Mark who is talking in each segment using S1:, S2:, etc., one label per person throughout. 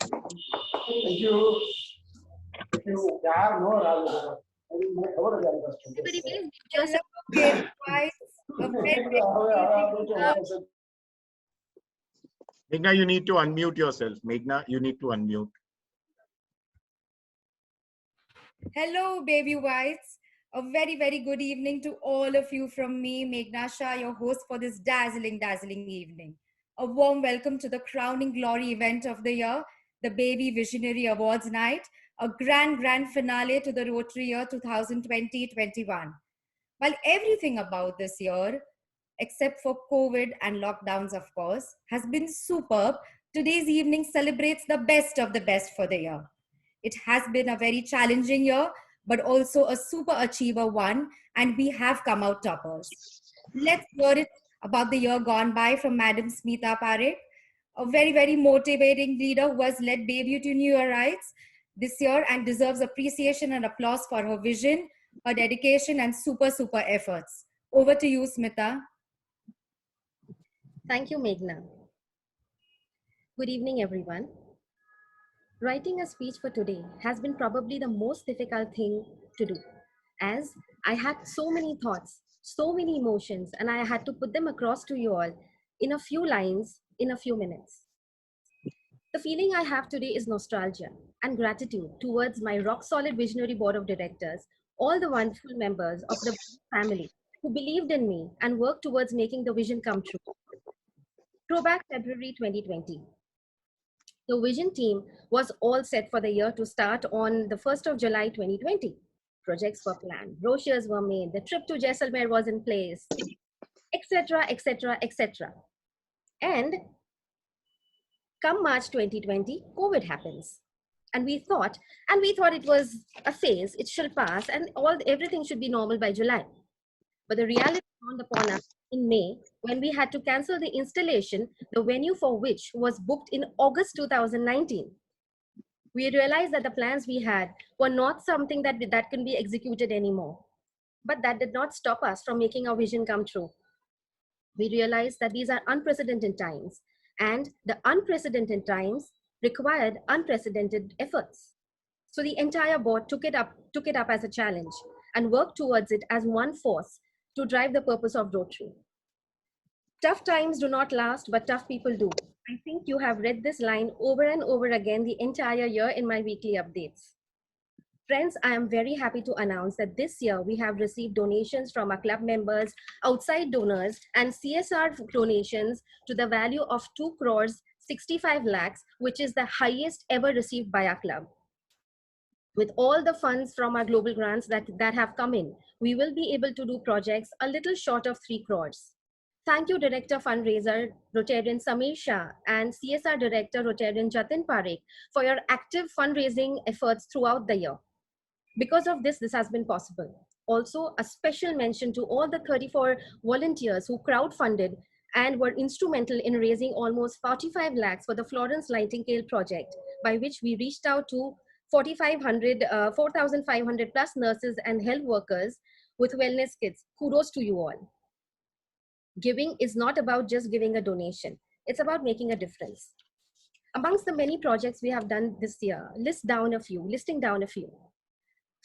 S1: Thank you.
S2: Everybody, please give yourself a big voice, a
S3: Meghna, you need to unmute yourself. Meghna, you need to unmute.
S2: Hello, baby whites. A very good evening to all of you from me, Meghna Shah, your host for this dazzling evening. A warm welcome to the crowning glory event of the year, the Baby Visionary Awards Night, a grand finale to the Rotary year 2020-21. While everything about this year, except for COVID and lockdowns, of course, has been superb, today's evening celebrates the best of the best for the year. It has been a very challenging year, but also a super achiever one, and we have come out toppers. Let's hear it about the year gone by from Madam Smita Parekh, a very motivating leader who has led Bayview to new heights this year and deserves appreciation and applause for her vision, her dedication, and super efforts. Over to you, Smita.
S4: Thank you, Meghna. Good evening, everyone. Writing a speech for today has been probably the most difficult thing to do, as I had so many thoughts, so many emotions, and I had to put them across to you all in a few lines, in a few minutes. The feeling I have today is nostalgia and gratitude towards my rock-solid visionary board of directors, all the wonderful members of the family who believed in me and worked towards making the vision come true. Throwback February 2020. The vision team was all set for the year to start on the 1st of July 2020. Projects were planned, brochures were made, the trip to Jaisalmer was in place, etc. And come March 2020, COVID happens. And we thought it was a phase, it shall pass, and everything should be normal by July. But the reality dawned upon us in May when we had to cancel the installation, the venue for which was booked in August 2019. We realized that the plans we had were not something that can be executed anymore. But that did not stop us from making our vision come true. We realized that these are unprecedented times, and the unprecedented times required unprecedented efforts. So the entire board took it up as a challenge and worked towards it as one force to drive the purpose of Rotary. Tough times do not last, but tough people do. I think you have read this line over and over again the entire year in my weekly updates. Friends, I am very happy to announce that this year we have received donations from our club members, outside donors, and CSR donations to the value of 2 crores 65 lakhs, which is the highest ever received by our club. With all the funds from our global grants that have come in, we will be able to do projects a little short of 3 crores. Thank you, Director Fundraiser, Rotarian Samir Shah, and CSR Director, Rotarian Jatin Parekh, for your active fundraising efforts throughout the year. Because of this has been possible. Also, a special mention to all the 34 volunteers who crowdfunded and were instrumental in raising almost 45 lakhs for the Florence Nightingale project, by which we reached out to 4,500 plus nurses and health workers with wellness kits. Kudos to you all. Giving is not about just giving a donation. It's about making a difference. Amongst the many projects we have done this year, listing down a few.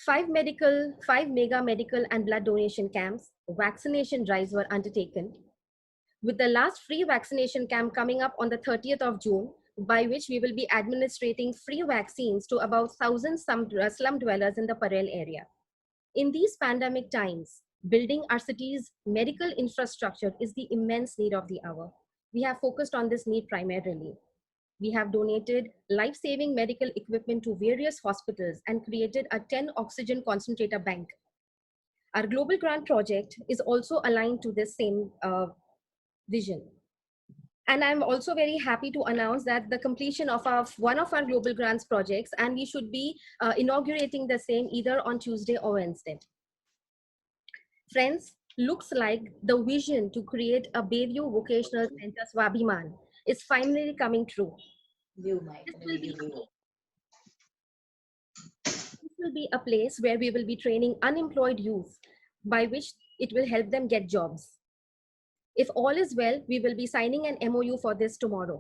S4: 5 mega medical and blood donation camps, vaccination drives were undertaken, with the last free vaccination camp coming up on the 30th of June, by which we will be administrating free vaccines to about 1,000 slum dwellers in the Parel area. In these pandemic times, building our city's medical infrastructure is the immense need of the hour. We have focused on this need primarily. We have donated life-saving medical equipment to various hospitals and created a 10 oxygen concentrator bank. Our global grant project is also aligned to this same vision. And I'm also very happy to announce that the completion of one of our global grants projects, and we should be inaugurating the same either on Tuesday or Wednesday. Friends, looks like the vision to create a Bayview Vocational Center Swabhiman is finally coming true. This will be a place where we will be training unemployed youth, by which it will help them get jobs. If all is well, we will be signing an MOU for this tomorrow.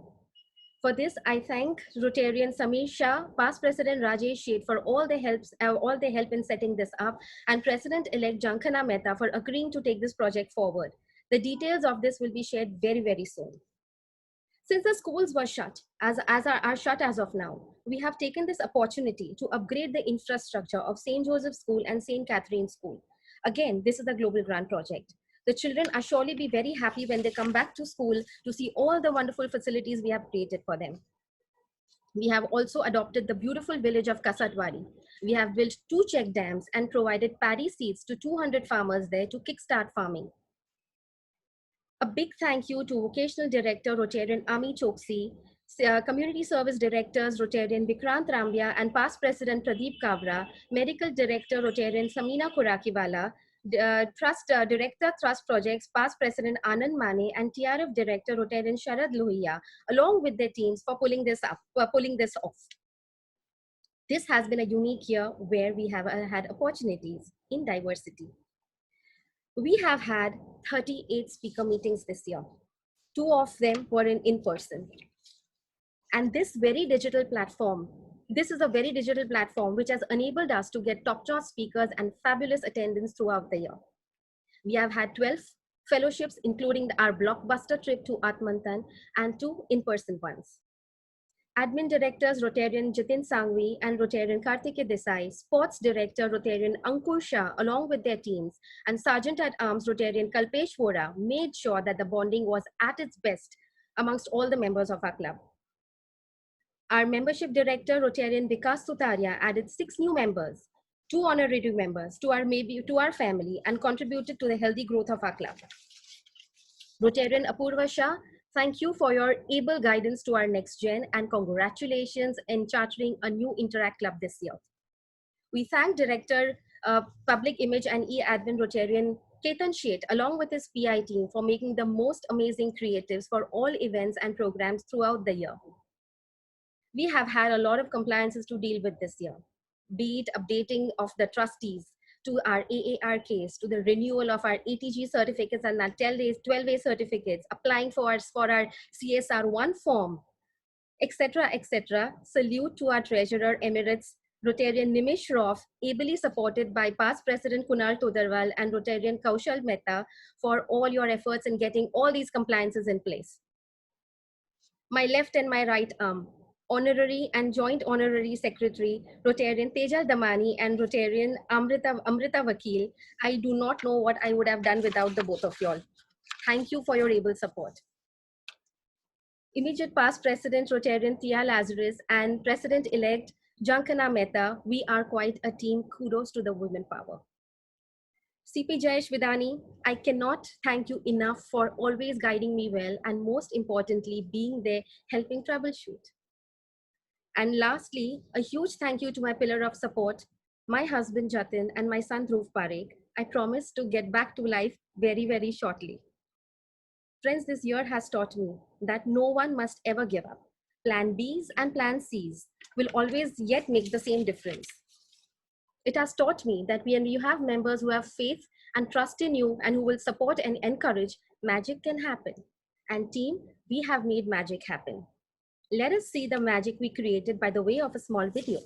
S4: For this, I thank Rotarian Samir Shah, past President Rajesh Sheth for all their help in setting this up, and President-elect Jankana Mehta for agreeing to take this project forward. The details of this will be shared very, very soon. Since the schools were shut, are shut as of now, we have taken this opportunity to upgrade the infrastructure of St. Joseph School and St. Catherine School. Again, this is a global grant project. The children are surely be very happy when they come back to school to see all the wonderful facilities we have created for them. We have also adopted the beautiful village of Kasatwadi. We have built 2 check dams and provided paddy seeds to 200 farmers there to kickstart farming. A big thank you to Vocational Director Rotarian Ami Choksi, Community Service Directors Rotarian Vikrant Rambia and past President Pradeep Kabra, Medical Director Rotarian Samina Kurakiwala, Director Trust Projects past President Anand Mane and TRF Director Rotarian Sharad Lohia, along with their teams for pulling this off. This has been a unique year where we have had opportunities in diversity. We have had 38 speaker meetings this year. 2 of them were in person. And this is a very digital platform which has enabled us to get top-notch speakers and fabulous attendance throughout the year. We have had 12 fellowships, including our blockbuster trip to Atmantan and 2 in-person ones. Admin Directors Rotarian Jitin Sangvi and Rotarian Kartike Desai, Sports Director Rotarian Ankur Shah along with their teams, and Sergeant at Arms Rotarian Kalpesh Vora made sure that the bonding was at its best amongst all the members of our club. Our Membership Director Rotarian Vikas Sutaria added 6 new members, 2 honorary members to our family and contributed to the healthy growth of our club. Rotarian Apurva Shah, thank you for your able guidance to our next gen and congratulations in chartering a new Interact Club this year. We thank Director Public Image and E-Admin Rotarian Ketan Sheth along with his PI team for making the most amazing creatives for all events and programs throughout the year. We have had a lot of compliances to deal with this year, be it updating of the trustees, to our AAR case, to the renewal of our ATG certificates and our 12-day certificates, applying for our CSR1 form, etc., etc. Salute to our Treasurer Emirates, Rotarian Nimish Roff, ably supported by past President Kunal Todarwal and Rotarian Kaushal Mehta for all your efforts in getting all these compliances in place. My left and my right arm, Honorary and Joint Honorary Secretary, Rotarian Teja Damani and Rotarian Amrita Vakil. I do not know what I would have done without the both of y'all. Thank you for your able support. Immediate past President Rotarian Tia Lazarus and President-elect Jankana Mehta, we are quite a team. Kudos to the women power. CP Jayesh Vidani, I cannot thank you enough for always guiding me well and most importantly, being there helping troubleshoot. And lastly, a huge thank you to my pillar of support, my husband Jatin and my son Dhruv Parekh. I promise to get back to life very, very shortly. Friends, this year has taught me that no one must ever give up. Plan Bs and Plan Cs will always yet make the same difference. It has taught me that when you have members who have faith and trust in you and who will support and encourage, magic can happen. And team, we have made magic happen. Let us see the magic we created by the way of a small video.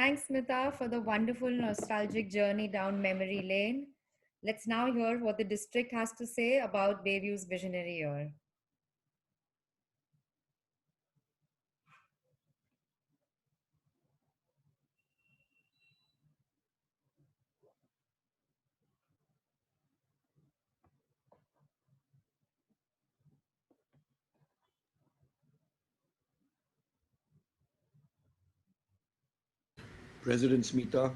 S2: Thanks, Smita, for the wonderful nostalgic journey down memory lane. Let's now hear what the district has to say about Bayview's visionary year.
S1: President Smita,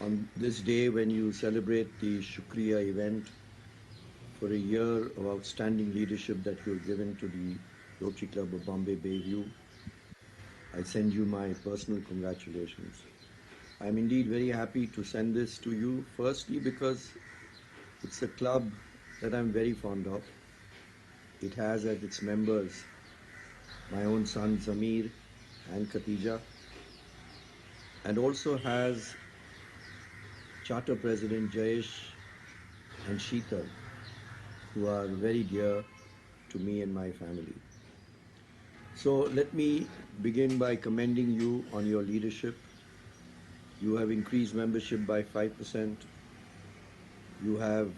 S1: on this day when you celebrate the Shukriya event for a year of outstanding leadership that you have given to the Rotary Club of Bombay Bayview, I send you my personal congratulations. I am indeed very happy to send this to you, firstly because it's a club that I'm very fond of. It has as its members my own son Zamir and Khatija, and also has Charter President Jayesh and Sheetal, who are very dear to me and my family. So let me begin by commending you on your leadership. You have increased membership by 5%. You have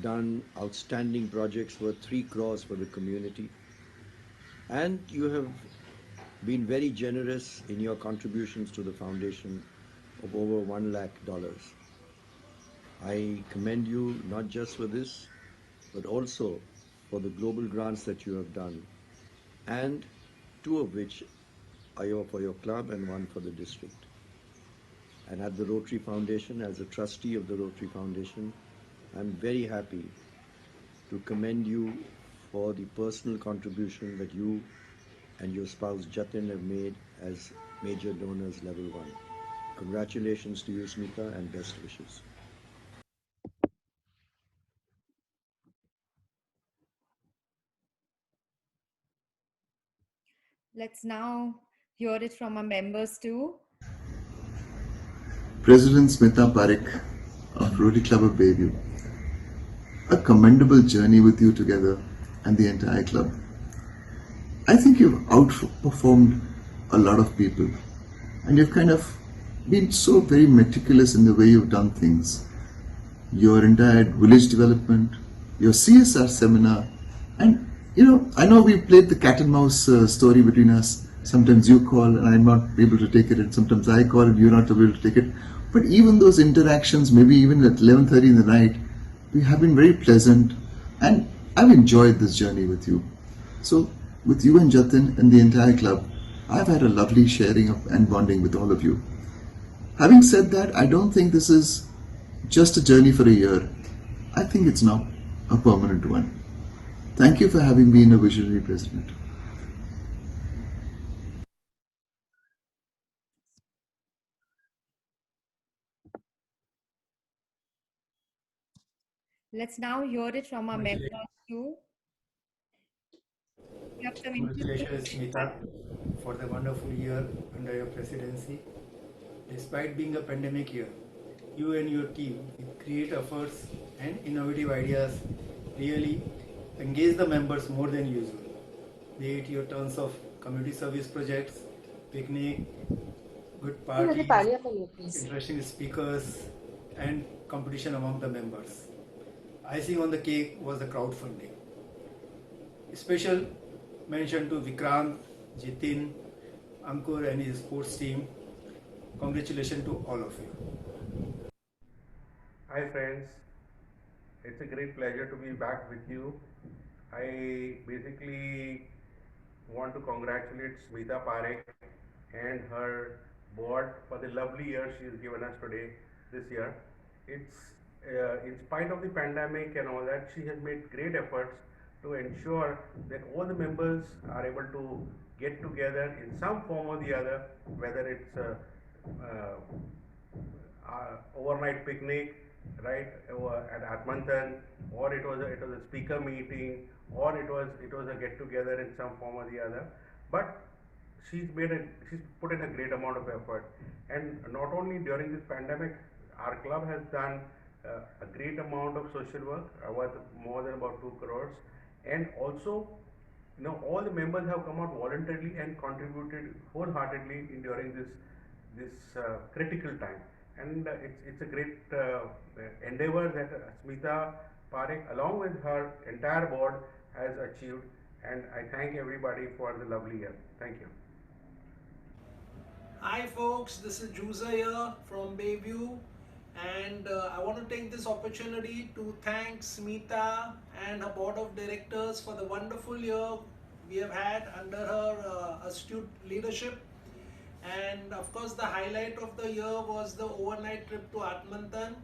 S1: done outstanding projects worth 3 crores for the community. And you have been very generous in your contributions to the foundation of over $1 lakh. I commend you not just for this, but also for the global grants that you have done, and two of which are for your club and one for the district. And at the Rotary Foundation, as a trustee of the Rotary Foundation, I'm very happy to commend you for the personal contribution that you and your spouse Jatin have made as major donors level 1. Congratulations to you, Smita, and best wishes.
S2: Let's now hear it from our members too.
S5: President Smita Parekh of Rotary Club of Bayview. A commendable journey with you together and the entire club. I think you've outperformed a lot of people, and you've kind of been so very meticulous in the way you've done things. Your entire village development, your CSR seminar, and I know we played the cat and mouse story between us. Sometimes you call and I'm not able to take it, and sometimes I call and you're not able to take it. But even those interactions, maybe even at 11:30 in the night, we have been very pleasant, and I've enjoyed this journey with you. So, with you and Jatin and the entire club, I've had a lovely sharing of and bonding with all of you. Having said that, I don't think this is just a journey for a year. I think it's now a permanent one. Thank you for having been a visionary president.
S2: Let's now hear it from our members too. We have some interesting
S6: Congratulations, Smita, for the wonderful year under your presidency. Despite being a pandemic year, you and your team, with great efforts and innovative ideas, really engage the members more than usual. Be it your turns of community service projects, picnic, good parties, interesting speakers, and competition among the members. Icing on the cake was the crowdfunding. Special mention to Vikrant, Jitin, Ankur and his sports team. Congratulations to all of you.
S7: Hi friends, it's a great pleasure to be back with you. I basically want to congratulate Smita Parekh and her board for the lovely year she has given us today, this year. It's in spite of the pandemic and all that, she has made great efforts to ensure that all the members are able to get together in some form or the other, whether it's uh, overnight picnic, right, at Atmantan, or it was a speaker meeting, or it was a get together in some form or the other. But she's put in a great amount of effort, and not only during this pandemic, our club has done a great amount of social work worth more than about 2 crores, and also all the members have come out voluntarily and contributed wholeheartedly during this this critical time. And it's a great endeavor that Smita Parekh, along with her entire board, has achieved. And I thank everybody for the lovely year. Thank you.
S8: Hi folks, this is Juza here from Bayview, and I want to take this opportunity to thank Smita and her board of directors for the wonderful year we have had under her astute leadership. And of course, the highlight of the year was the overnight trip to Atmantan.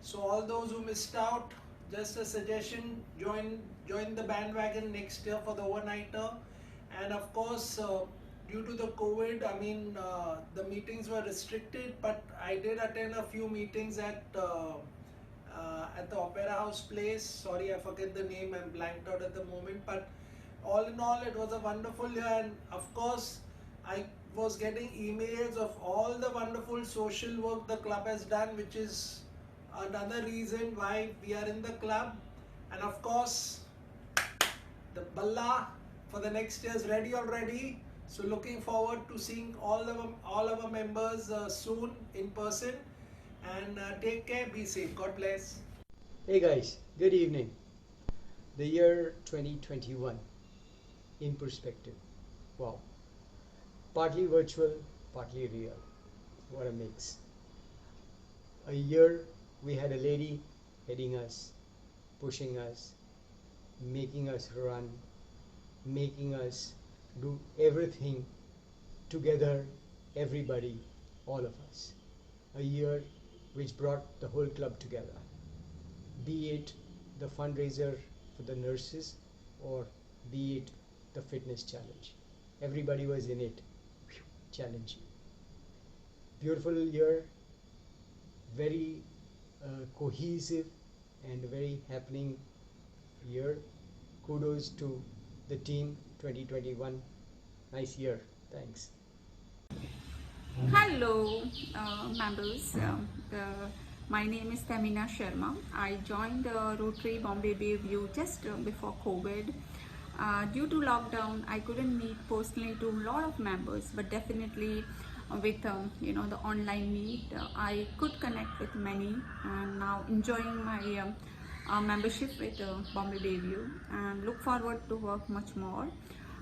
S8: So all those who missed out, just a suggestion: join the bandwagon next year for the overnighter. And of course, due to the COVID, the meetings were restricted, but I did attend a few meetings at the Opera House place. Sorry, I forget the name. I'm blanked out at the moment. But all in all, it was a wonderful year, and of course, I was getting emails of all the wonderful social work the club has done, which is another reason why we are in the club. And of course, the Balla for the next year is ready already. So looking forward to seeing all our members soon in person. And take care, be safe. God bless.
S9: Hey guys, good evening. The year 2021 in perspective. Wow. Partly virtual, partly real. What a mix. A year we had a lady heading us, pushing us, making us run, making us do everything together, everybody, all of us. A year which brought the whole club together. Be it the fundraiser for the nurses or be it the fitness challenge. Everybody was in it. Challenging. Beautiful year, very cohesive and very happening year. Kudos to the team 2021. Nice year. Thanks.
S10: Hello, members. My name is Tamina Sharma. I joined Rotary Bombay Bayview just before COVID. Due to lockdown, I couldn't meet personally to a lot of members, but definitely with the online meet, I could connect with many, and now enjoying my membership with Bombay Bayview, and look forward to work much more.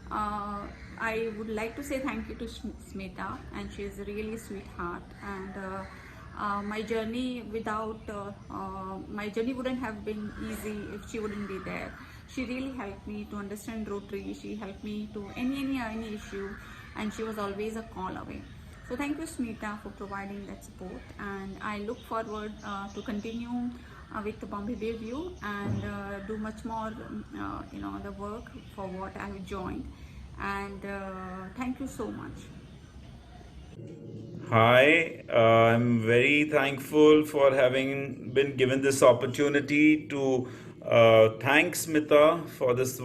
S10: I would like to say thank you to Smita, and she is a really sweetheart. And my journey my journey wouldn't have been easy if she wouldn't be there. She really helped me to understand Rotary. She helped me to any issue, and she was always a call away. So thank you, Smita, for providing that support, and I look forward to continue with the Bombay Bayview and do much more, the work for what I have joined. And thank you so much.
S11: Hi, I'm very thankful for having been given this opportunity to thank Smita for this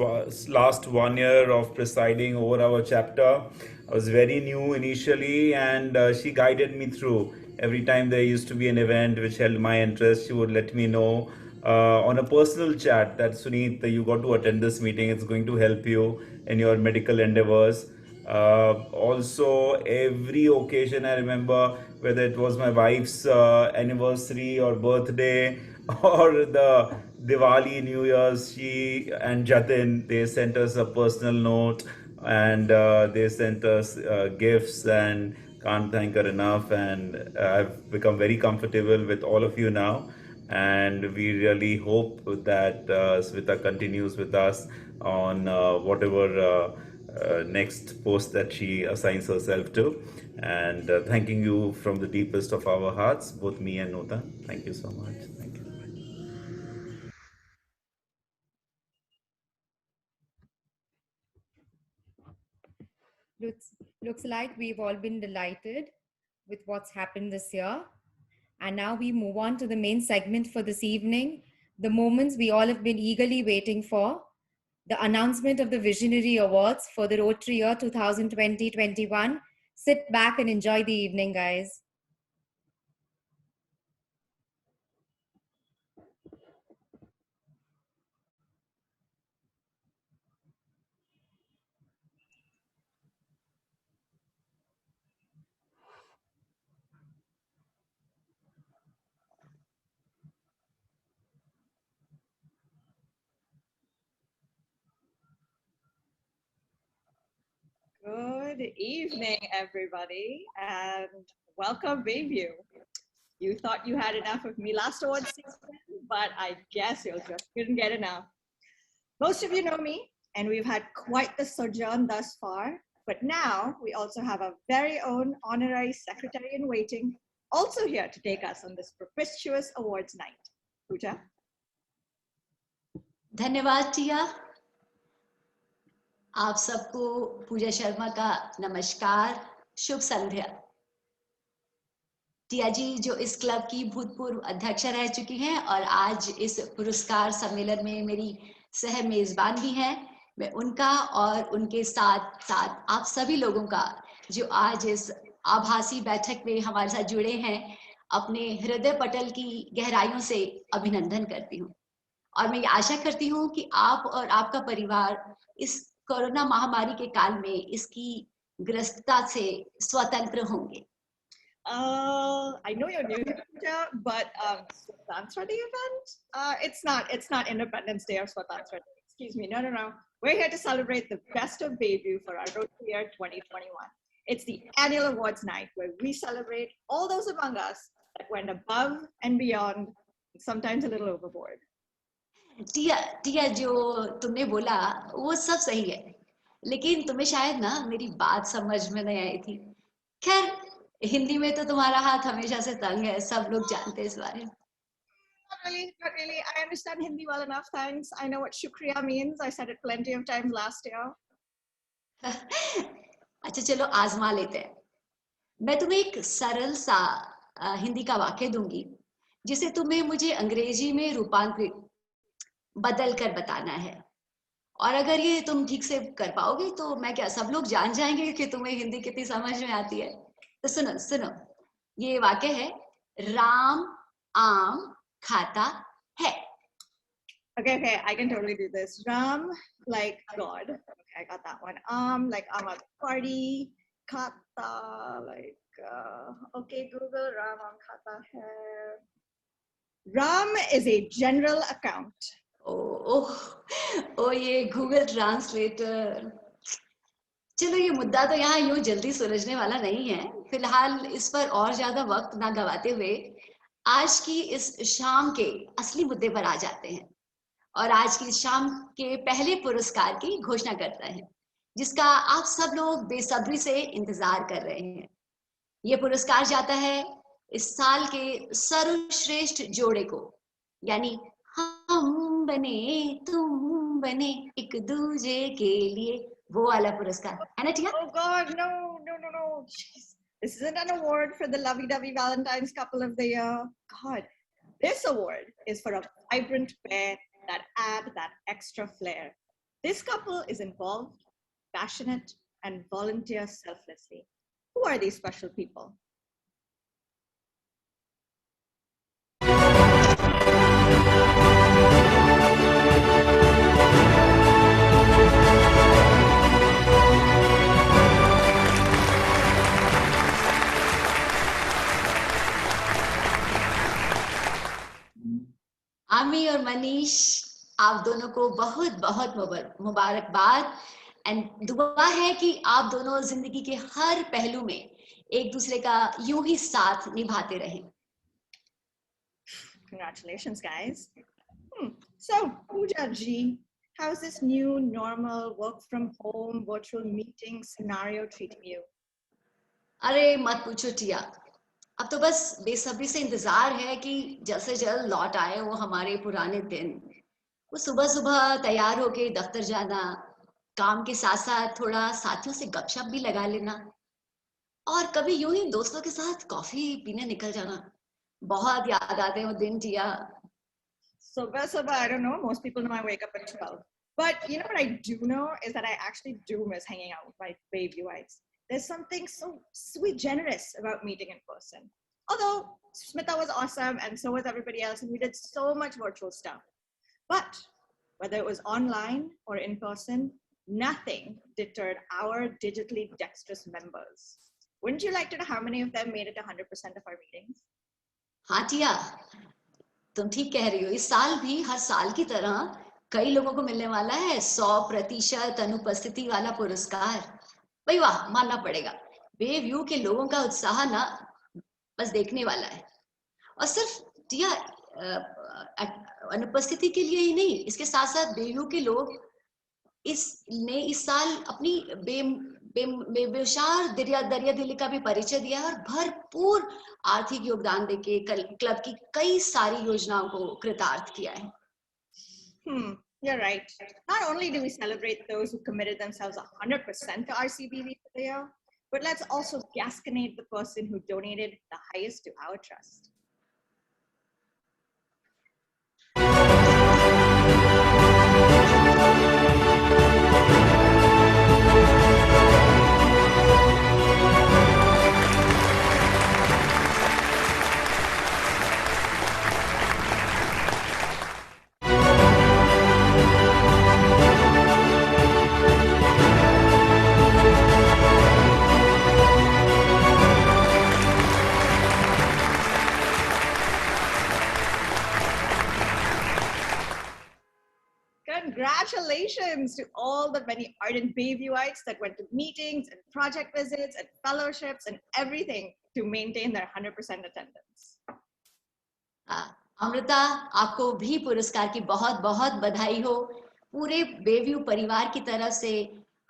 S11: last 1 year of presiding over our chapter. I was very new initially, and she guided me through. Every time there used to be an event which held my interest, she would let me know on a personal chat that Suneet, you got to attend this meeting. It's going to help you in your medical endeavors. Also, every occasion I remember, whether it was my wife's anniversary or birthday or the Diwali, New Year's, she and Jatin, they sent us a personal note, and they sent us gifts, and can't thank her enough. And I've become very comfortable with all of you now, and we really hope that Svita continues with us on whatever next post that she assigns herself to. And thanking you from the deepest of our hearts, both me and Nota. Thank you so much. Thank you.
S2: Looks like we've all been delighted with what's happened this year. And now we move on to the main segment for this evening, the moments we all have been eagerly waiting for, the announcement of the Visionary Awards for the Rotary year 2020-21. Sit back and enjoy the evening, guys.
S12: Good evening, everybody, and welcome, Bayview. You thought you had enough of me last awards season, but I guess you just couldn't get enough. Most of you know me, and we've had quite the sojourn thus far, but now we also have our very own honorary secretary-in-waiting also here to take us on this propitious awards night. Pooja?
S13: धन्यवाद टिया। आप सबको पूजा शर्मा का नमस्कार, शुभ संध्या। टिया जी जो इस club की भूतपूर्व अध्यक्ष रह चुकी हैं और आज इस पुरस्कार सम्मेलन में मेरी सह मेजबान भी हैं, मैं उनका और उनके साथ साथ आप सभी लोगों का जो आज इस आभासी बैठक में हमारे साथ जुड़े हैं, अपने हृदय पटल की गहराइयों से अभिनंदन करती हूँ। और मैं ये आशा करती हूँ कि आप और आपका परिवार इस कोरोना महामारी के काल में इसकी ग्रस्तता से स्वतंत्र होंगे।
S12: I know you're new here, Pooja, but Swatantrata event? It's not Independence Day or Swatantrata. Excuse me, no. We're here to celebrate the best of Bayview for our Rotary Year 2021. It's the annual awards night where we celebrate all those among us that went above and beyond, sometimes a little overboard.
S13: टिया जो तुमने बोला वो सब सही है, लेकिन तुम्हें शायद ना मेरी बात समझ में नहीं आई थी। खैर हिंदी में तो तुम्हारा हाथ हमेशा से तंग है, सब लोग जानते हैं इस बारे में।
S12: Not really. I understand Hindi well enough, thanks. I know what shukriya means. I said it plenty of times last year.
S13: अच्छा चलो आजमा लेते हैं। मैं तुम्हें एक सरल सा हिंदी का वाक्य दूंगी जिसे तुम्हें मुझे अंग्रेजी में रूपांतरित बदल कर बताना है, और अगर ये तुम ठीक से कर पाओगे तो मैं क्या सब लोग जान जाएंगे कि तुम्हें हिंदी कितनी समझ में आती है। तो सुनो, ये वाक्य है, राम आम खाता है।
S12: Okay, I can totally do this. Ram, like God. Okay, I got that one. Like I'm at the party. Khata, like, okay, Google, Ram, khata hai. Ram is a general account.
S13: ओ ये Google translator. चलो ये मुद्दा तो यहाँ यूं जल्दी सुलझने वाला नहीं है। फिलहाल इस पर और ज्यादा वक्त ना गवाते हुए आज की इस शाम के असली मुद्दे पर आ जाते हैं और आज की शाम के पहले पुरस्कार की घोषणा करते हैं, जिसका आप सब लोग बेसब्री से इंतजार कर रहे हैं। ये पुरस्कार जाता है इस साल के सर्वश्रेष्ठ जोड़े को, यानी हम बने तुम बने एक दूजे के लिए, वो वाला पुरस्कार है ना टिया?
S12: Oh God, no. Jeez. This isn't an award for the lovey-dovey Valentine's couple of the year. God, this award is for a vibrant pair that add that extra flair. This couple is involved, passionate, and volunteer selflessly. Who are these special people?
S13: आमी और मनीष, आप दोनों को बहुत बहुत मुबारकबाद and दुआ है कि आप दोनों जिंदगी के हर पहलू में एक दूसरे का यूं ही साथ निभाते रहें।
S12: Congratulations, guys. So, Pooja ji, how's this new normal work from home virtual meeting scenario treating you?
S13: अरे मत पूछो टिया, अब तो बस बेसब्री से इंतजार है कि जल्द से जल्द लौट आए वो हमारे पुराने दिन। वो सुबह सुबह तैयार होके दफ्तर जाना, काम के साथ साथ थोड़ा साथियों से गपशप भी लगा लेना, और कभी यूं ही दोस्तों के साथ कॉफी पीने निकल जाना। बहुत याद आते हैं वो दिन टिया।
S12: Subah, I don't know. Most people know I wake up at 12. But you know what I do know is that I actually do miss hanging out with my Bayviewites. There's something so sweet generous about meeting in person. Although Smita was awesome and so was everybody else, and we did so much virtual stuff. But whether it was online or in person, nothing deterred our digitally dexterous members. Wouldn't you like to know how many of them made it to 100% of our meetings?
S13: हाँ टिया, तुम ठीक कह रही हो। इस साल भी हर साल की तरह कई लोगों को मिलने वाला है 100% अनुपस्थिति वाला पुरस्कार। भाई वाह, मानना पड़ेगा, बेव्यू के लोगों का उत्साह ना बस देखने वाला है। और सिर्फ टिया अनुपस्थिति के लिए ही नहीं, इसके साथ साथ बेव्यू के लोग इस साल अपनी बेमिसाल दरिया दिली का भी परिचय दिया है और भरपूर आर्थिक योगदान देके क्लब की कई सारी योजनाओं को कृतार्थ किया है।
S12: You're right. Not only do we celebrate those who committed themselves 100% to RCBV for the year, but let's also gasconate the person who donated the highest to our trust. Congratulations to all the many ardent Bayviewites that went to meetings and project visits and fellowships and everything to maintain their 100% attendance.
S13: Amrita, आपको भी पुरस्कार की बहुत बहुत बधाई हो। पूरे Bayview परिवार की तरफ से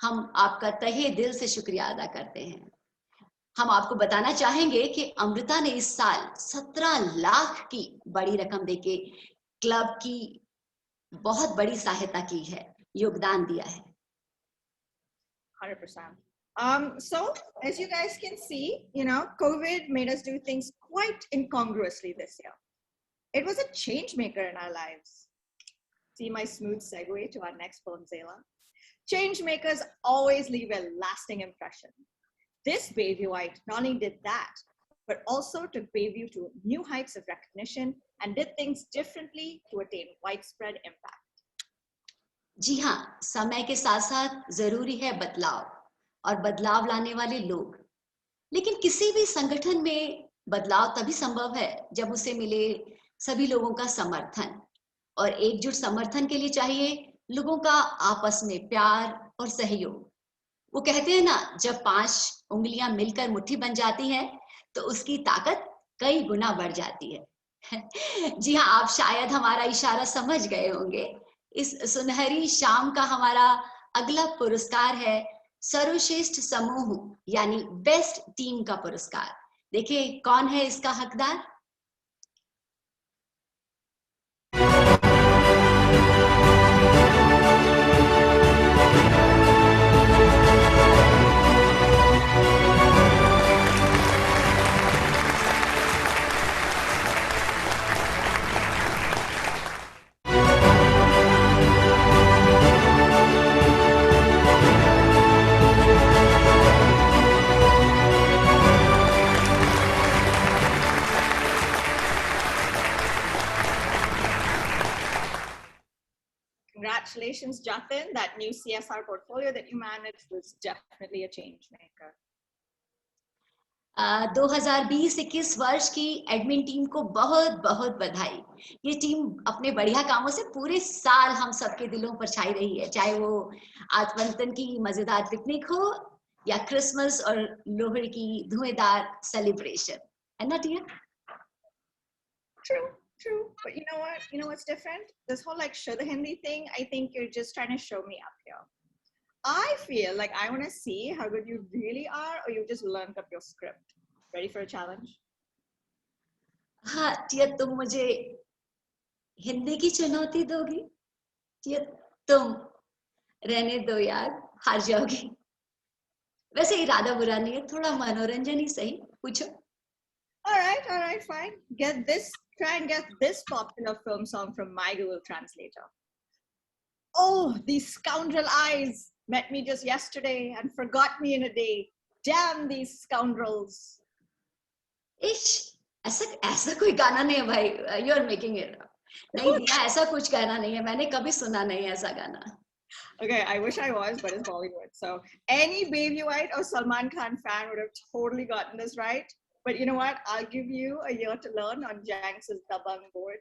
S13: हम आपका तहे दिल से शुक्रिया अदा करते हैं। हम आपको बताना चाहेंगे कि अमृता ने इस साल 17 लाख की बड़ी रकम देके क्लब की बहुत बड़ी सहायता की है, योगदान दिया है।
S12: 100%. So as you guys can see, COVID made us do things quite incongruously this year. It was a change maker in our lives. See my smooth segue to our next poem, Zayla. Change makers always leave a lasting impression. This Bayviewite not only did that, but also took Bayview to new heights of recognition and did things differently to attain widespread impact.
S13: जी हाँ, समय के साथ साथ जरूरी है बदलाव और बदलाव लाने वाले लोग। लेकिन किसी भी संगठन में बदलाव तभी संभव है जब उसे मिले सभी लोगों का समर्थन, और एकजुट समर्थन के लिए चाहिए लोगों का आपस में प्यार और सहयोग। वो कहते हैं ना, जब 5 उंगलियां मिलकर मुट्ठी बन जाती हैं तो उसकी ताकत कई गुना बढ़ जाती है। जी हाँ, आप शायद हमारा इशारा समझ गए होंगे। इस सुनहरी शाम का हमारा अगला पुरस्कार है सर्वश्रेष्ठ समूह यानी बेस्ट टीम का पुरस्कार। देखिए कौन है इसका हकदार।
S12: Congratulations, Jatin. That new CSR portfolio that you managed was definitely a change maker.
S13: 2020-21 वर्ष की एडमिन टीम को बहुत बहुत बधाई। ये टीम अपने बढ़िया कामों से पूरे साल हम सबके दिलों पर छाई रही है, चाहे वो आत्मवंतन की मजेदार पिकनिक हो या क्रिसमस और लोहड़ी की धुएंधार सेलिब्रेशन, है ना टिया?
S12: True. But you know what? You know what's different? This whole like Shuddha Hindi thing, I think you're just trying to show me up here. I feel like I want to see how good you really are, or you just learned up your script. Ready for a challenge?
S13: हाँ टिया, तुम मुझे हिंदी की चुनौती दोगी? टिया तुम रहने दो यार, हार जाओगी। वैसे इरादा बुरा नहीं है, थोड़ा मनोरंजन ही सही, पूछो।
S12: All right, fine. Try and get this popular film song from my Google Translator. Oh, these scoundrel eyes met me just yesterday and forgot me in a day. Damn these scoundrels.
S13: इश, ऐसा कोई गाना नहीं है भाई, you are making it up. नहीं दिया, ऐसा कुछ गाना नहीं है, मैंने कभी सुना नहीं ऐसा गाना।
S12: Okay, I wish I was, but it's Bollywood. So any Bayviewite or Salman Khan fan would have totally gotten this right. But you know what? I'll give you a year to learn on Janks' Dabang board.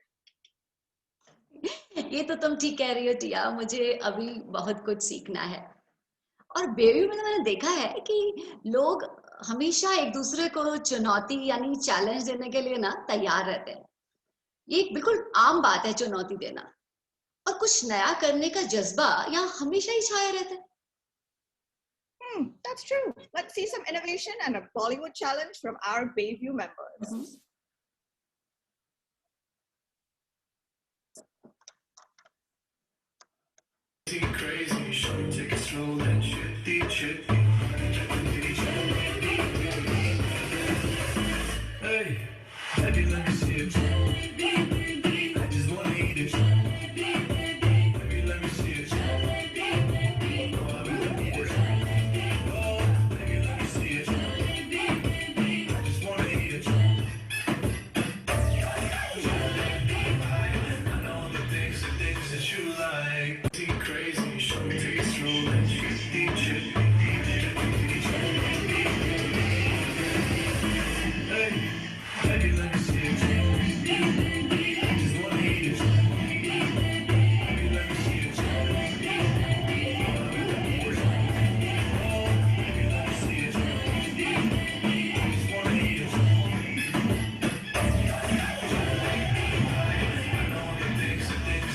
S13: ये तो तुम ठीक कह रही हो टिया, मुझे अभी बहुत कुछ सीखना है। और बेबी में तो मैंने देखा है कि लोग हमेशा एक दूसरे को चुनौती यानी चैलेंज देने के लिए ना तैयार रहते हैं। ये एक बिल्कुल आम बात है चुनौती देना, और कुछ नया करने का जज्बा यहाँ हमेशा ही छाया रहता है।
S12: That's true. Let's see some innovation and a Bollywood challenge from our Bayview members.
S14: Crazy, show me take it slow, then shit. Hey, baby, let me see it. I just wanna eat it. Baby, let me see it. Oh, I will eat it. Oh, baby, let me see it. I just wanna eat it. I know the things that you like. Crazy, show me take it slow, then shit. Hey, baby, let me see it. I just wanna eat it. Baby, let me see it. Oh, baby, let me see it. I just wanna eat it. I know the things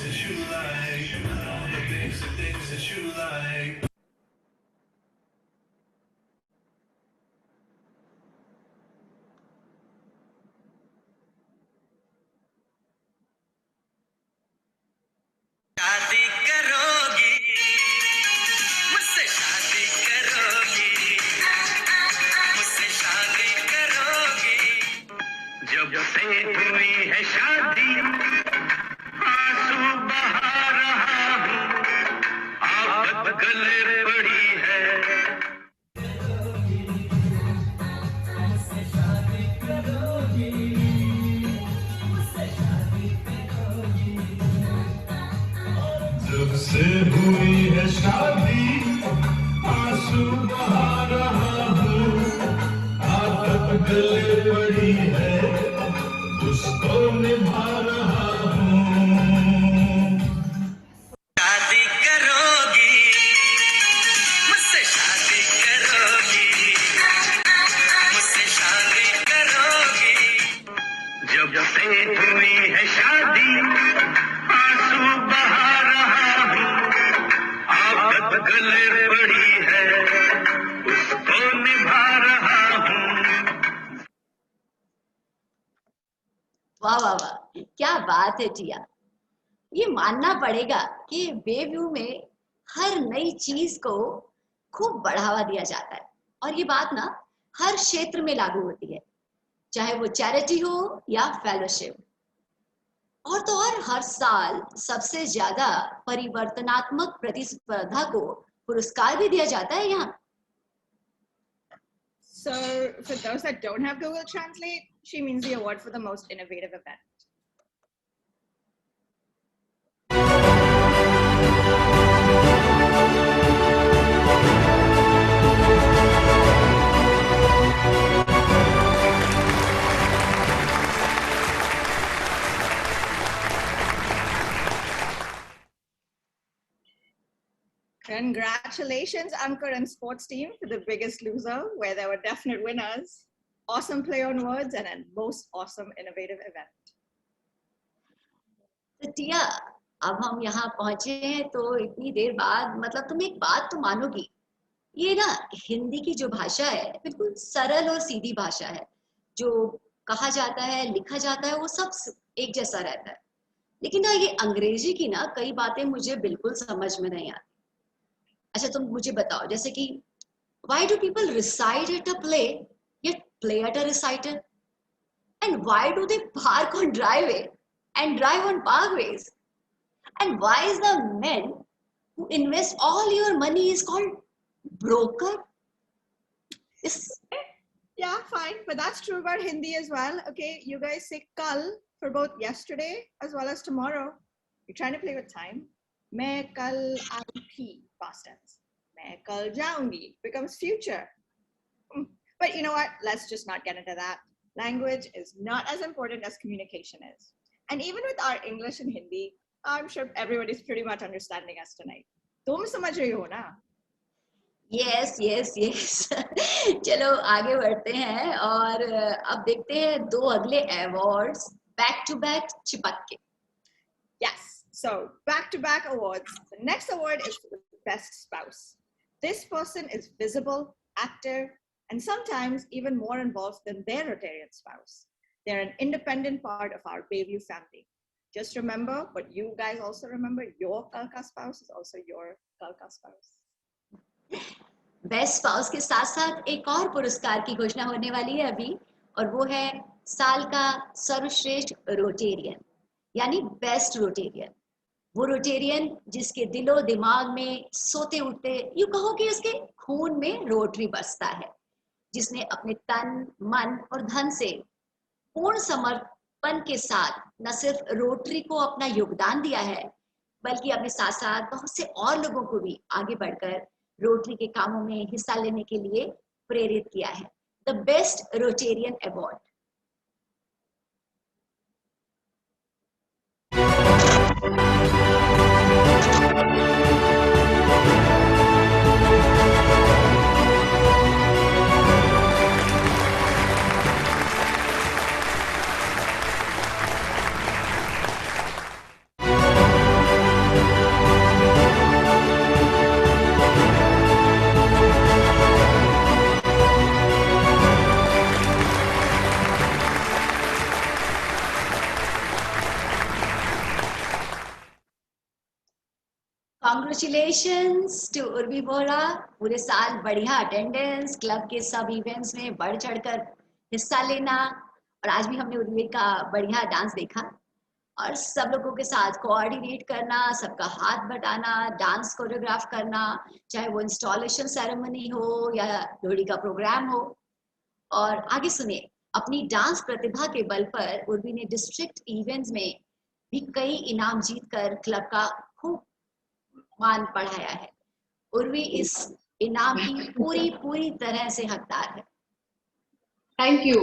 S14: that you like. I know the things that you like. शादी करोगी मुझसे, शादी करोगी मुझसे, शादी करोगी। जब से हुई है शादी आंसू बहा रहा हूँ, आफत गले पड़ी है। मुझसे शादी करोगी, मुझसे शादी करोगी। जब से हुई है शादी आंसू बहा रहा हूँ, आदत गले पड़ी है, उसको निभा रहा हूँ। शादी करोगी मुझसे, शादी करोगी मुझसे, शादी करोगी। जब से हुई है शादी आंसू बहा रहा हूँ, आफत गले पड़ी है, उसको निभा रहा हूँ।
S13: वाह वाह वाह, क्या बात है टिया। ये मानना पड़ेगा कि बेव्यू में हर नई चीज को खूब बढ़ावा दिया जाता है, और ये बात ना हर क्षेत्र में लागू होती है, चाहे वो चैरिटी हो या फेलोशिप। और तो और हर साल सबसे ज्यादा परिवर्तनात्मक प्रतिस्पर्धा को पुरस्कार भी दिया जाता है यहाँ।
S12: So, for those that don't have Google Translate, she means the award for the most innovative event. Congratulations, Anchor and sports team, for the Biggest Loser, where there were definite winners, awesome play on words, and a most awesome innovative event.
S13: तो टिया, अब हम यहाँ पहुंचे हैं तो इतनी देर बाद, मतलब तुम एक बात तो मानोगी, ये ना हिंदी की जो भाषा है बिल्कुल सरल और सीधी भाषा है। जो कहा जाता है, लिखा जाता है, वो सब एक जैसा रहता है। लेकिन ना ये अंग्रेजी की ना कई बातें मुझे बिल्कुल समझ में नहीं आती। अच्छा तुम मुझे बताओ, जैसे कि why do people recite at a play yet play at a reciter? And why do they park on driveway and drive on parkways? And why is the man who invests all your money is called broker?
S12: Yeah, fine, but that's true about Hindi as well. Okay, you guys say kal for both yesterday as well as tomorrow. You're trying to play with time. Main kal aayi thi, past tense. Main kal jaungi becomes future. But you know what? Let's just not get into that. Language is not as important as communication is. And even with our English and Hindi, I'm sure everybody's pretty much understanding us tonight. तुम समझ रही हो ना?
S13: Yes yes yes चलो आगे बढ़ते हैं और अब देखते हैं दो अगले अवार्ड्स बैक टू बैक चिपक के.
S12: Yes. So back-to-back awards. The next award is for the best spouse. This person is visible, active, and sometimes even more involved than their Rotarian spouse. They're an independent part of our Bayview family. Just remember, but you guys also remember, your Kalka spouse is also your Kalka spouse.
S13: Best spouse के साथ साथ एक और पुरस्कार की घोषणा होने वाली है अभी, और वो है साल का सर्वश्रेष्ठ रोटेरियन, यानी बेस्ट रोटेरियन. वो रोटेरियन जिसके दिलो दिमाग में सोते उठते यूं कहो कि उसके खून में रोटरी बसता है, जिसने अपने तन मन और धन से पूर्ण समर्पण के साथ न सिर्फ रोटरी को अपना योगदान दिया है, बल्कि अपने साथ साथ बहुत से और लोगों को भी आगे बढ़कर रोटरी के कामों में हिस्सा लेने के लिए प्रेरित किया है. The best Rotarian award. Congratulations to Urvi Bora. पूरे साल बढ़िया अटेंडेंस, क्लब के सब इवेंट्स में बढ़ चढ़कर हिस्सा लेना, और आज भी हमने उर्वी का बढ़िया डांस देखा, और सब लोगों के साथ कोऑर्डिनेट करना, सबका हाथ बटाना, डांस कोरियोग्राफ करना, चाहे वो इंस्टॉलेशन सेरेमनी हो या लोहड़ी का प्रोग्राम हो. और आगे सुनिए, अपनी डांस प्रतिभा के बल पर उर्वी ने डिस्ट्रिक्ट इवेंट्स में भी कई इनाम जीतकर क्लब का खूब मान बढ़ाया है. उर्वी इस इनाम की पूरी तरह से हकदार है.
S15: Thank you.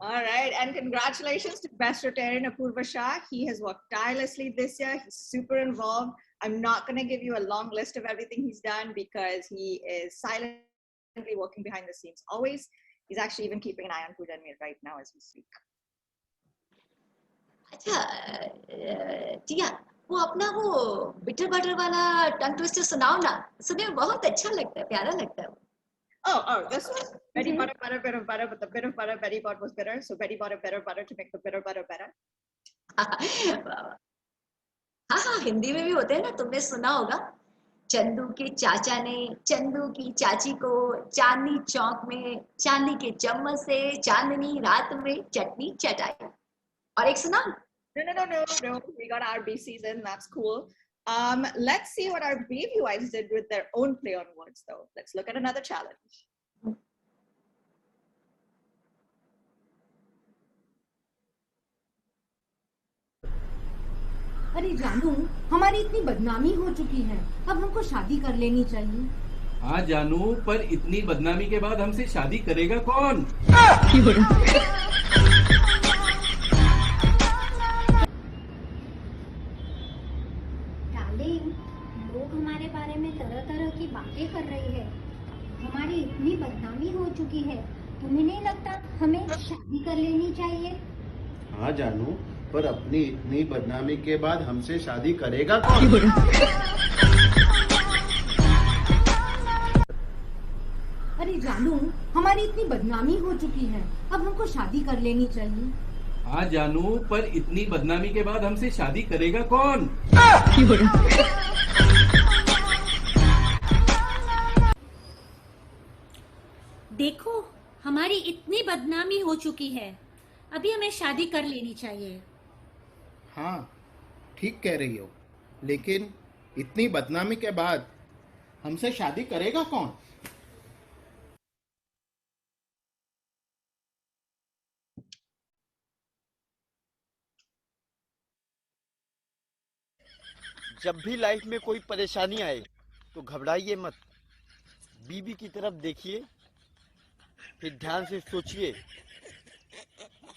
S12: All right, and congratulations to Best Rotarian Apurva Shah. He has worked tirelessly this year. He's super involved. I'm not going to give you a long list of everything he's done because he is silently working behind the scenes always. He's actually even keeping an eye on Pooja and me right now as we speak.
S13: अच्छा टिया, वो अपना वो bitter butter वाला tongue twister सुनाओ ना, सुनने में बहुत अच्छा लगता है, प्यारा लगता है.
S12: Oh, this one? Betty bought a better bit of butter, but the bit of butter Betty bought was bitter, so Betty bought a better butter to make the bitter butter better.
S13: हाँ, हिंदी में भी होते हैं ना, तुमने सुना होगा. चंदू के चाचा ने चंदू की चाची को चांदनी चौक में चांदी के चम्मच से चांदनी रात में चटनी चटाई. और एक सुना.
S12: No. We got our BCs in. That's cool. Let's see what our baby wives did with their own play on words, though. Let's look at another challenge.
S16: अरे जानू, हमारी इतनी बदनामी हो चुकी है, अब हमको शादी कर लेनी चाहिए.
S17: हाँ जानू, पर इतनी बदनामी के बाद हमसे शादी करेगा कौन?
S18: लोग हमारे बारे में तरह तरह की बातें कर रहे हैं. हमारी इतनी बदनामी हो चुकी है, तुम्हें नहीं लगता हमें शादी कर लेनी चाहिए?
S19: हाँ जानू, पर अपनी इतनी बदनामी के बाद हमसे शादी करेगा कौन?
S16: अरे जानू, हमारी इतनी बदनामी हो चुकी है, अब हमको शादी कर लेनी चाहिए.
S17: हाँ जानू, पर इतनी बदनामी के बाद हमसे शादी करेगा कौन?
S18: देखो, हमारी इतनी बदनामी हो चुकी है, अभी हमें शादी कर लेनी चाहिए.
S19: हाँ, ठीक कह रही हो, लेकिन इतनी बदनामी के बाद हमसे शादी करेगा कौन?
S20: जब भी लाइफ में कोई परेशानी आए तो घबराइए मत, बीबी की तरफ देखिए, फिर ध्यान से सोचिए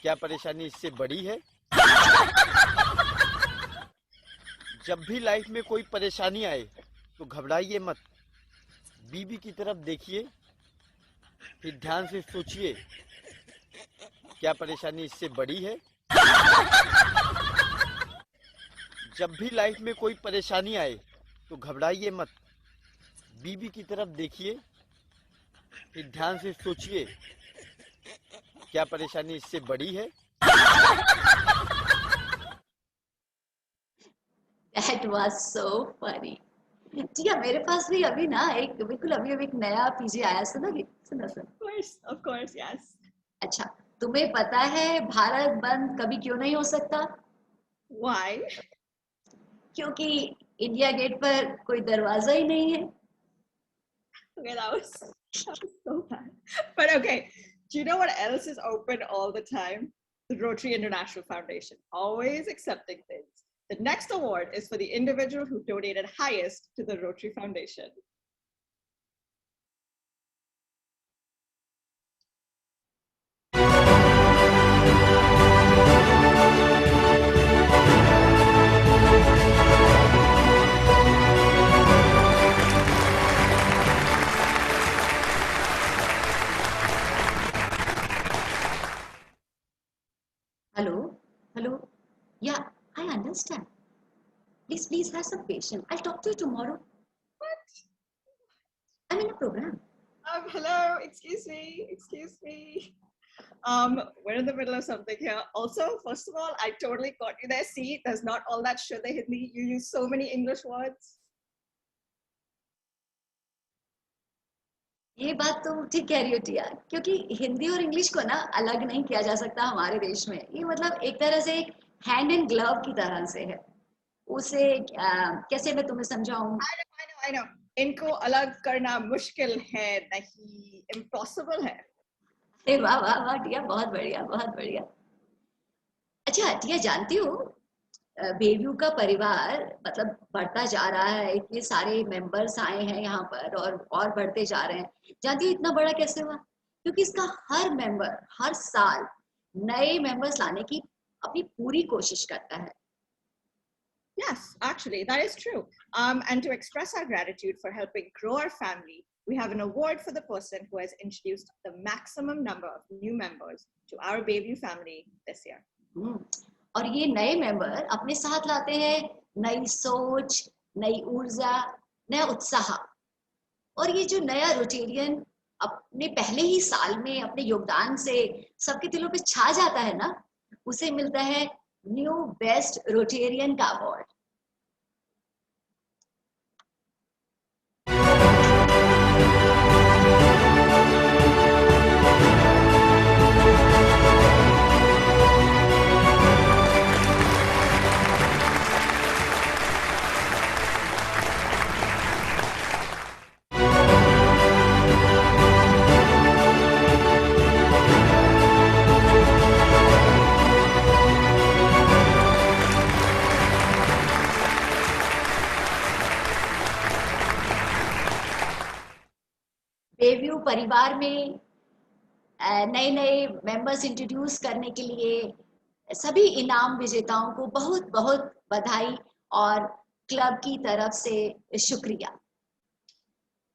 S20: क्या परेशानी इससे बड़ी है. जब भी लाइफ में कोई परेशानी आए तो घबराइए मत, बीबी की तरफ देखिए, फिर ध्यान से सोचिए क्या परेशानी इससे बड़ी है। जब भी लाइफ में कोई परेशानी आए तो घबराइए मत, बीबी की तरफ देखिए, फिर ध्यान से सोचिए क्या परेशानी इससे बड़ी है।
S13: That was so funny. जी हाँ, मेरे पास भी अभी ना एक बिल्कुल अभी एक नया पीजी आया, सुनोगे? सुनो सुनो।
S12: Of course, yes.
S13: अच्छा, तुम्हें पता है भारत बंद कभी क्यों नहीं हो सकता?
S12: Why?
S13: क्योंकि इंडिया गेट पर कोई दरवाजा ही नहीं है।
S12: Okay, that was so bad. But okay, do you know what else is open all the time? The Rotary International Foundation, always accepting things. The next award is for the individual who donated highest to the Rotary Foundation.
S13: Hello, hello. Yeah, I understand. Please have some patience. I'll talk to you tomorrow.
S12: What?
S13: I'm in a program.
S12: Hello, excuse me. We're in the middle of something here. Also, first of all, I totally caught you there. See, there's not all that Shuddha Hindi. You use so many English words.
S13: ये बात तुम ठीक कह रही हो टिया, क्योंकि हिंदी और English को ना अलग नहीं किया जा सकता हमारे देश में। ये मतलब एक तरह से एक हैंड एंड ग्लव की तरह से है। उसे कैसे मैं तुम्हें समझाऊं?
S12: I know. इनको अलग करना मुश्किल है नहीं, impossible है।
S13: अरे वाह वाह वाह टिया, बहुत बढ़िया बहुत बढ़िया। अच्छा टिया, जानती हो बेबीयू का परिवार मतलब बढ़ता जा रहा है, इतने सारे मेंबर्स आए हैं यहाँ पर और बढ़ते जा रहे हैं। जानती हो इतना बड़ा कैसे हुआ? क्योंकि इसका हर मेंबर हर साल नए मेंबर्स लाने की अपनी पूरी कोशिश करता है।
S12: Yes, actually, that is true. And to express our gratitude for helping grow our family, we have an award for the person who has introduced the maximum number of new members to our Bayview family this year.
S13: और ये नए member अपने साथ लाते हैं नई सोच, नई ऊर्जा, नया उत्साह। और ये जो नया रोटेरियन अपने पहले ही साल में अपने योगदान से सबके दिलों पे छा जाता है ना, उसे मिलता है न्यू बेस्ट रोटेरियन का अवार्ड। बेबीयू परिवार में नए नए मेंबर्स इंट्रोड्यूस करने के लिए सभी इनाम विजेताओं को बहुत बहुत बधाई और क्लब की तरफ से शुक्रिया।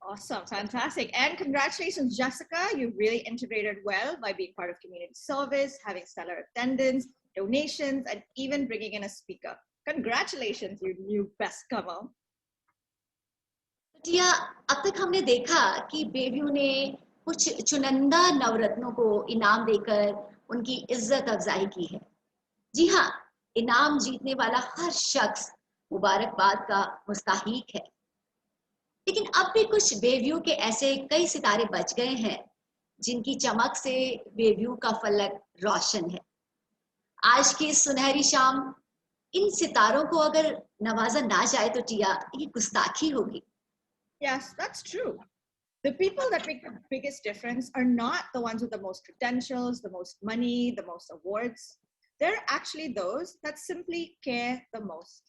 S12: Awesome, fantastic. And congratulations, Jessica. You really integrated well by being part of community service, having stellar attendance, donations, and even bringing in a speaker. Congratulations, you new best comer.
S13: टिया, अब तक हमने देखा कि बेबीयू ने कुछ चुनिंदा नवरत्नों को इनाम देकर उनकी इज्जत अफजाई की है। जी हाँ, इनाम जीतने वाला हर शख्स मुबारकबाद का मुस्ताहिक है। लेकिन अब भी कुछ बेबीयू के ऐसे कई सितारे बच गए हैं जिनकी चमक से बेबीयू का फलक रोशन है। आज की सुनहरी शाम इन सितारों को अगर नवाजा ना जाए तो टिया, ये गुस्ताखी होगी।
S12: Yes, that's true. The people that make the biggest difference are not the ones with the most credentials, the most money, the most awards. They're actually those that simply care the most.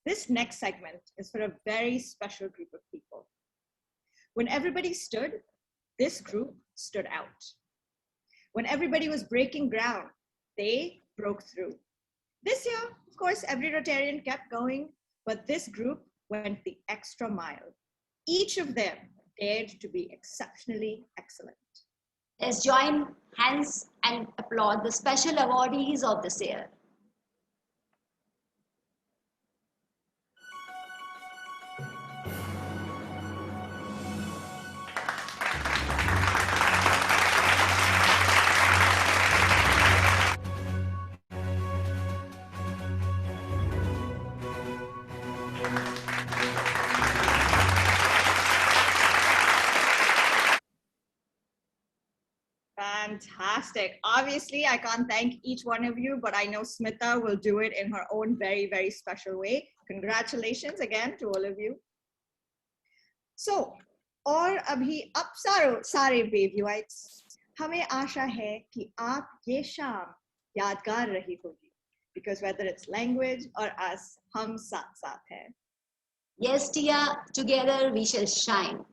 S12: This next segment is for a very special group of people. When everybody stood, this group stood out. When everybody was breaking ground, they broke through. This year, of course, every Rotarian kept going, but this group went the extra mile. Each of them dared to be exceptionally excellent.
S13: Let's join hands and applaud the special awardees of this year.
S12: Fantastic. Obviously, I can't thank each one of you, but I know Smita will do it in her own very, very special way. Congratulations again to all of you. So, और अभी अब सारे बेव्यूइट्स हमें आशा है कि आप ये शाम यादगार रही होगी, because whether it's language or us, हम साथ साथ हैं.
S13: Yes, Tia, together we shall shine.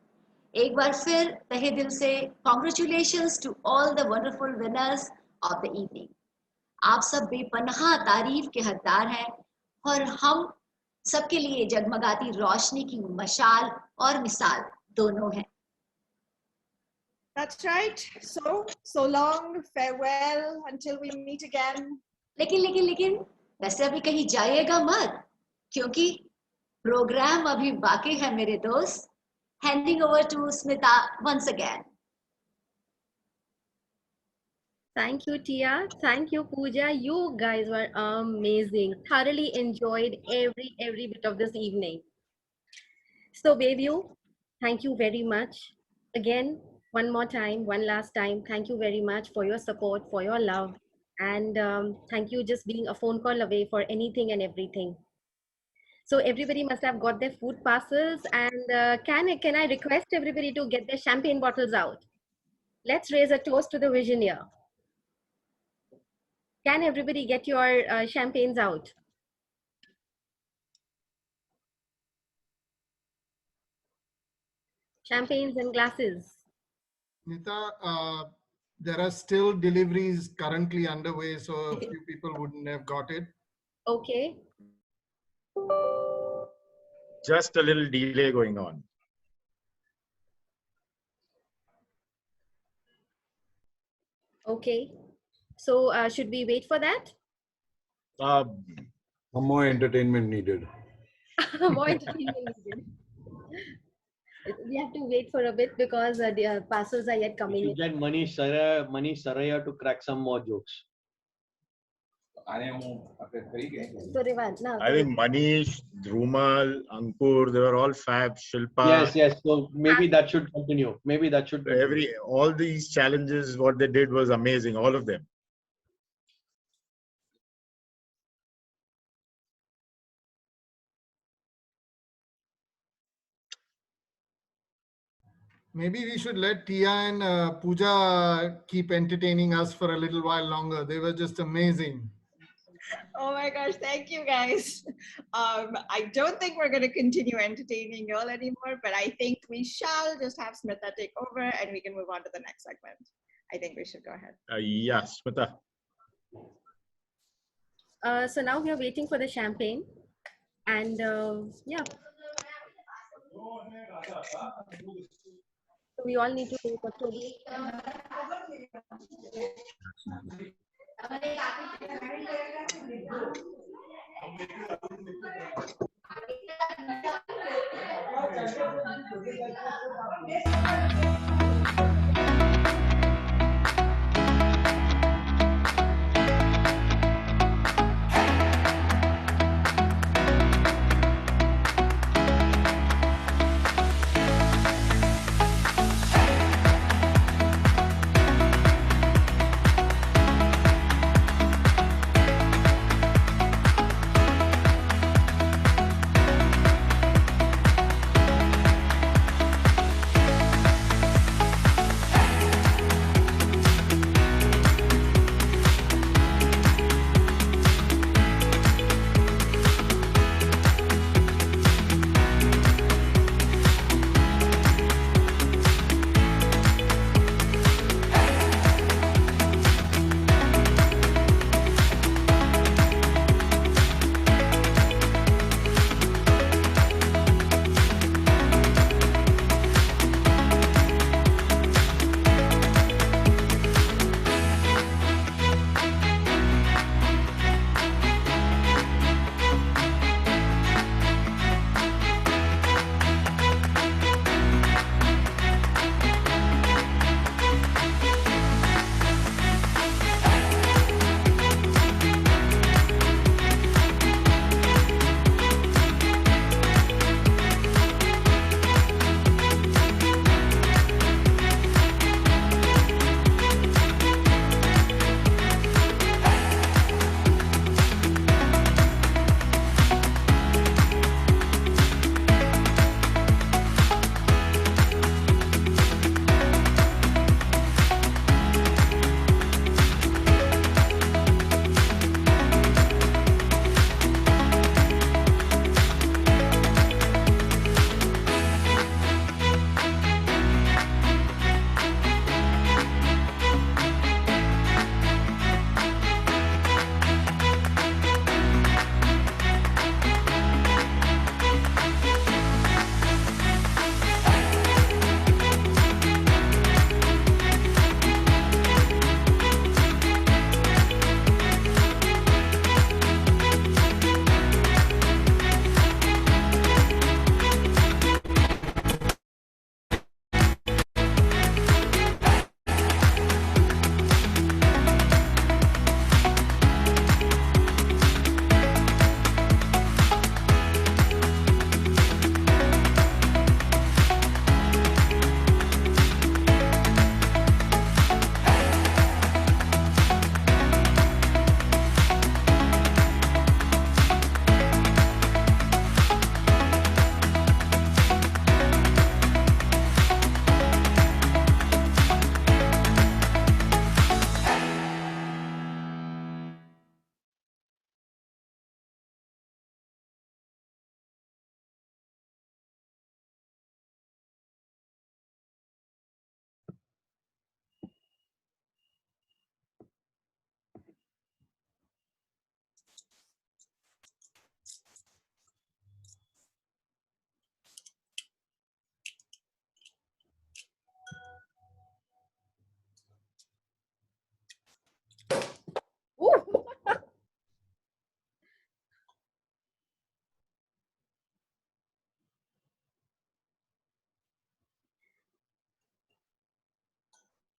S13: एक बार फिर तहे दिल से congratulations to all the wonderful winners of the evening. आप सब बेपनाह तारीफ के हकदार हैं और हम सबके लिए जगमगाती रोशनी की मशाल और मिसाल दोनों हैं.
S12: That's right. So long, farewell until we meet again.
S13: लेकिन वैसे अभी कहीं जाइएगा मत, क्योंकि प्रोग्राम अभी बाकी है मेरे दोस्त. Handing over to Smita once again.
S4: Thank you, Tia. Thank you, Pooja. You guys were amazing. Thoroughly enjoyed every bit of this evening. So, Bayview, thank you very much. Again, one more time, one last time, thank you very much for your support, for your love. And thank you just being a phone call away for anything and everything. So everybody must have got their food passes, and can I request everybody to get their champagne bottles out? Let's raise a toast to the visioneer. Can everybody get your champagnes out? Champagnes and glasses.
S21: Nita, there are still deliveries currently underway, so a few people wouldn't have got it.
S4: Okay.
S3: Just a little delay going on.
S4: Okay. So should we wait for that?
S22: Some more entertainment needed.
S4: More entertainment needed. We have to wait for a bit because the parcels are yet coming in.
S23: Get Manish Saraya to crack some more jokes.
S4: So Rivan, now.
S3: I think Manish, Dhrumal, Ankur, they were all fab. Shilpa.
S23: Yes. So maybe that should continue.
S3: All these challenges, what they did was amazing. All of them.
S21: Maybe we should let Tia and Pooja keep entertaining us for a little while longer. They were just amazing.
S12: Oh my gosh, thank you guys. I don't think we're going to continue entertaining you all anymore, but I think we shall just have Smita take over and we can move on to the next segment. I think we should go ahead.
S3: Yes, Smita.
S4: So now we are waiting for the champagne, and yeah. So we all need to take a toast.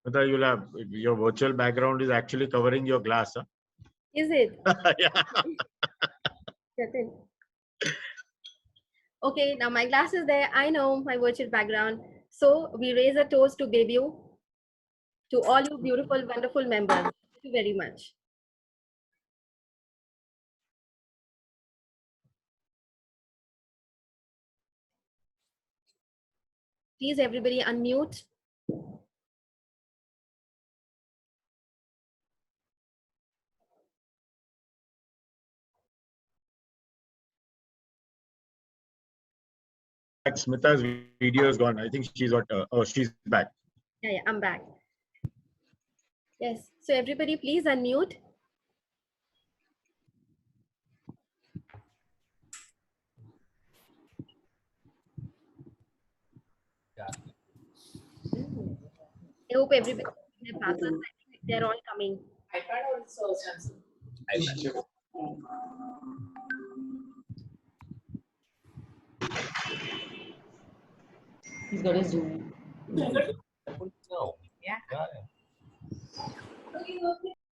S3: Smita, you'll have your virtual background is actually covering your glass. Huh?
S4: Is it?
S3: Yeah.
S4: Jatin. Okay, now my glass is there. I know my virtual background. So we raise a toast to Bayview, to all you beautiful, wonderful members. Thank you very much. Please, everybody, unmute.
S3: Smita's video is gone. I think she's got. Oh, she's back.
S4: Yeah, I'm back. Yes. So everybody, please unmute. I hope everybody passes. I think they're all coming.
S1: He's got his Zoom.
S5: Yeah.